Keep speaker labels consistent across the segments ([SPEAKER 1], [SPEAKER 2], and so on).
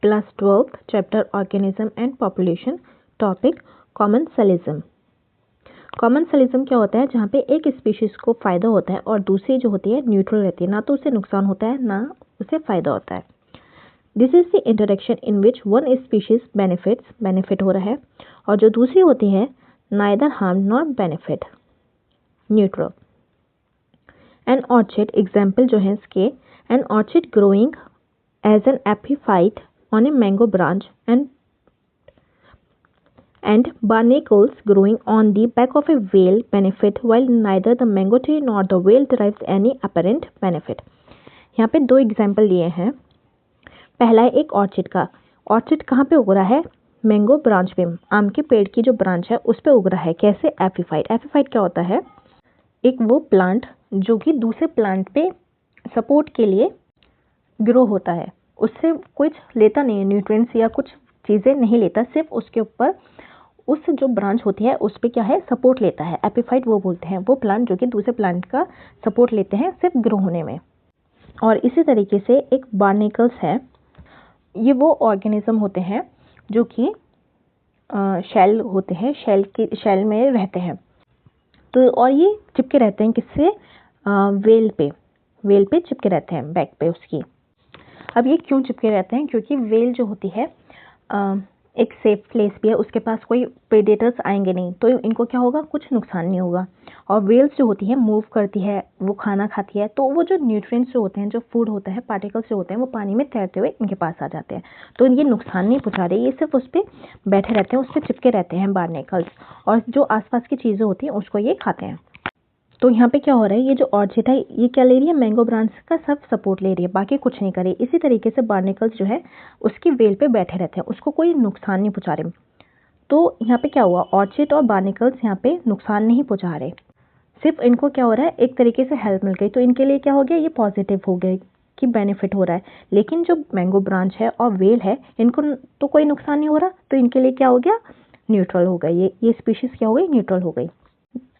[SPEAKER 1] Class 12th chapter organism and population, topic commensalism. Commensalism क्या होता है? जहाँ पे एक स्पीशीज को फ़ायदा होता है और दूसरी जो होती है न्यूट्रल रहती है, ना तो उसे नुकसान होता है ना उसे फ़ायदा होता है। This is the interaction in which one species benefit हो रहा है और जो दूसरी होती है neither harm nor benefit, neutral. An orchid example जो है इसके, an orchid growing as an epiphyte on a mango branch and barnacles growing on the back of a whale benefit while neither the mango tree nor the whale derives any apparent benefit। यहाँ पे दो example दिए हैं। पहला है एक orchid का। Orchid कहाँ पे उग रहा है? मैंगो ब्रांच पे, आम के पेड़ की जो ब्रांच है उस पे उग रहा है। कैसे? एपिफाइट। एपिफाइट क्या होता है? एक वो प्लांट जो कि दूसरे प्लांट पे सपोर्ट के लिए ग्रो होता है, उससे कुछ लेता नहीं है, न्यूट्रिएंट्स या कुछ चीज़ें नहीं लेता, सिर्फ उसके ऊपर उस जो ब्रांच होती है उस पर क्या है, सपोर्ट लेता है। एपिफाइट वो बोलते हैं वो प्लांट जो कि दूसरे प्लांट का सपोर्ट लेते हैं सिर्फ ग्रो होने में। और इसी तरीके से एक बार्नेकल्स है, ये वो ऑर्गेनिज्म होते हैं जो कि शेल होते हैं, शेल में रहते हैं। तो और ये चिपके रहते हैं किससे? वेल पे चिपके रहते हैं, बैक पे उसकी। अब ये क्यों चिपके रहते हैं? क्योंकि वेल जो होती है एक सेफ प्लेस भी है, उसके पास कोई प्रेडेटर्स आएंगे नहीं, तो इनको क्या होगा, कुछ नुकसान नहीं होगा। और वेल्स जो होती है मूव करती है, वो खाना खाती है, तो वो जो न्यूट्रिएंट्स जो होते हैं, जो फूड होता है, पार्टिकल्स जो होते हैं, वो पानी में तैरते हुए इनके पास आ जाते हैं। तो ये नुकसान नहीं पहुँचा रहे, ये सिर्फ उस पर बैठे रहते हैं, उस पर चिपके रहते हैं बार्नेकल्स, और जो आसपास की चीज़ें होती हैं उसको ये खाते हैं। तो यहाँ पे क्या हो रहा है, ये जो ऑर्चिड है ये क्या ले रही है? मैंगो ब्रांच का सब सपोर्ट ले रही है, बाकी कुछ नहीं करे। इसी तरीके से बार्नेकल्स जो है उसकी वेल पे बैठे रहते हैं, उसको कोई नुकसान नहीं पहुँचा रहे। तो यहाँ पे क्या हुआ, ऑर्चिड और बार्नेकल्स यहाँ पे नुकसान नहीं पहुँचा रहे, सिर्फ इनको क्या हो रहा है, एक तरीके से हेल्प मिल गई। तो इनके लिए क्या हो गया, ये पॉजिटिव हो गया कि बेनिफिट हो रहा है। लेकिन जो मैंगो ब्रांच है और वेल है, इनको तो कोई नुकसान नहीं हो रहा, तो इनके लिए क्या हो गया, न्यूट्रल हो गई। ये स्पीशीज क्या हो गई, न्यूट्रल हो गई।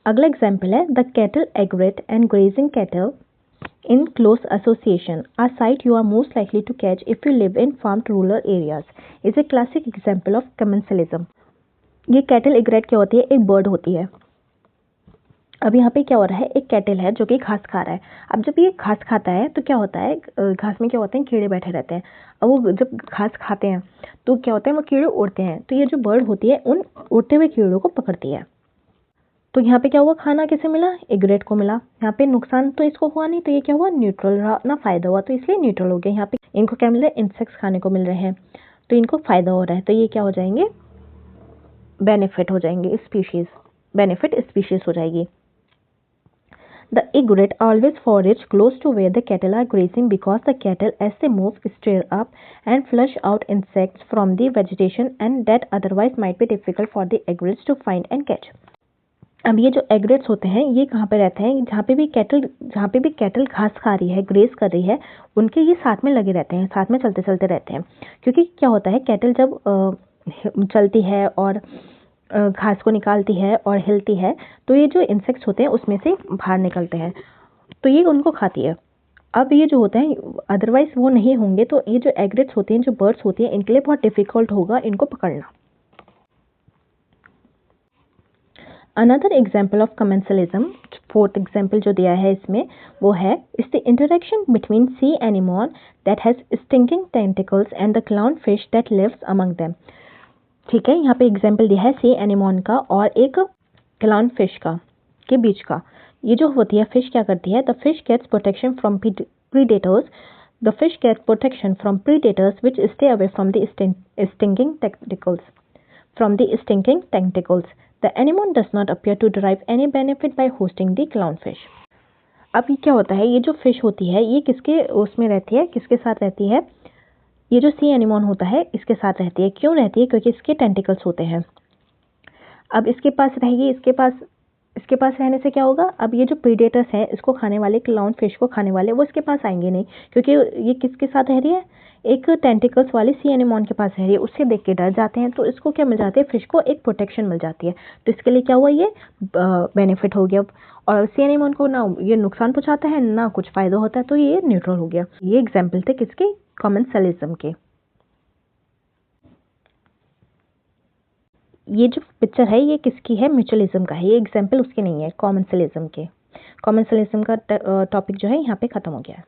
[SPEAKER 1] अगला एग्जाम्पल है the cattle egret and grazing cattle in close association, a sight you are most likely to catch if you live in farmed rural areas, is a classic example of commensalism. ये cattle egret क्या होती है? एक bird होती है। अब यहाँ पे क्या हो रहा है, एक कैटल है जो कि घास खा रहा है। अब जब ये घास खाता है तो क्या होता है, घास में क्या होते हैं, कीड़े बैठे रहते हैं। अब वो जब घास खाते हैं तो क्या होता है, वो कीड़े उड़ते हैं, तो ये जो बर्ड होती है उन उड़ते हुए कीड़ों को पकड़ती है। तो यहाँ पे क्या हुआ, खाना किसे मिला, एग्रेट को मिला। यहाँ पे नुकसान तो इसको हुआ नहीं, तो ये क्या हुआ, न्यूट्रल रहा, ना फायदा हुआ, तो इसलिए न्यूट्रल हो गया। यहाँ पे इनको क्या मिल रहा है, इंसेक्ट्स खाने को मिल रहे हैं, तो इनको फायदा हो रहा है, तो ये क्या हो जाएंगे, बेनिफिट हो जाएंगे, स्पीशीज बेनिफिट स्पीशीज हो जाएगी। The egret always forage close to where the cattle are grazing because the cattle as they move stir up and flush out insects from the vegetation and that otherwise might be difficult for the egrets to find and catch। अब ये जो egrets होते हैं ये कहाँ पे रहते हैं, जहाँ पे भी कैटल घास खा रही है, ग्रेस कर रही है, उनके ये साथ में लगे रहते हैं, साथ में चलते चलते रहते हैं। क्योंकि क्या होता है, कैटल जब चलती है और घास को निकालती है और हिलती है, तो ये जो इंसेक्ट्स होते हैं उसमें से बाहर निकलते हैं, तो ये उनको खाती है। अब ये जो होते हैं अदरवाइज वो नहीं होंगे, तो ये जो एग्रेट्स होते हैं, जो बर्ड्स होती हैं, इनके लिए बहुत डिफिकल्ट होगा इनको पकड़ना। Another example of commensalism, fourth example जो दिया है इसमें वो है, is the interaction between sea anemone that has stinking tentacles and the clown fish that lives among them. ठीक है, यहाँ पे एग्जाम्पल दिया है सी एनिमोन का और एक क्लाउन फिश का के बीच का। ये जो होती है फिश क्या करती है, the fish gets protection from predators, the fish gets protection from predators which stay away from the stinking tentacles. The anemone does not appear to derive any benefit by hosting the clownfish। अब ये क्या होता है, ये जो fish होती है ये किसके उसमें रहती है, किसके साथ रहती है, ये जो सी एनिमोन होता है इसके साथ रहती है। क्यों रहती है? क्योंकि इसके टेंटिकल्स होते हैं। अब इसके पास रहेगी, इसके पास रहने से क्या होगा, अब ये जो प्रीडेटर्स हैं इसको खाने वाले, क्लाउन फिश को खाने वाले, वो इसके पास आएंगे नहीं, क्योंकि ये किसके साथ रह रही है, एक टेंटिकल्स वाली सी एनिमोन के पास रह रही है, उससे देख के डर जाते हैं, तो इसको क्या मिल जाती है, फिश को एक प्रोटेक्शन मिल जाती है। तो इसके लिए क्या हुआ, ये बेनिफिट हो गया। और सी एनिमोन को ना ये नुकसान पहुंचाता है ना कुछ फायदा होता है, तो ये न्यूट्रल हो गया। ये एग्जाम्पल थे किसके, कमेंसलिज्म के। ये जो पिक्चर है ये किसकी है, म्यूचुअलिज्म का है, ये एग्जाम्पल उसके नहीं है, कॉमन्सलिज्म के। कॉमन्सलिज्म का टॉपिक जो है यहाँ पे ख़त्म हो गया है।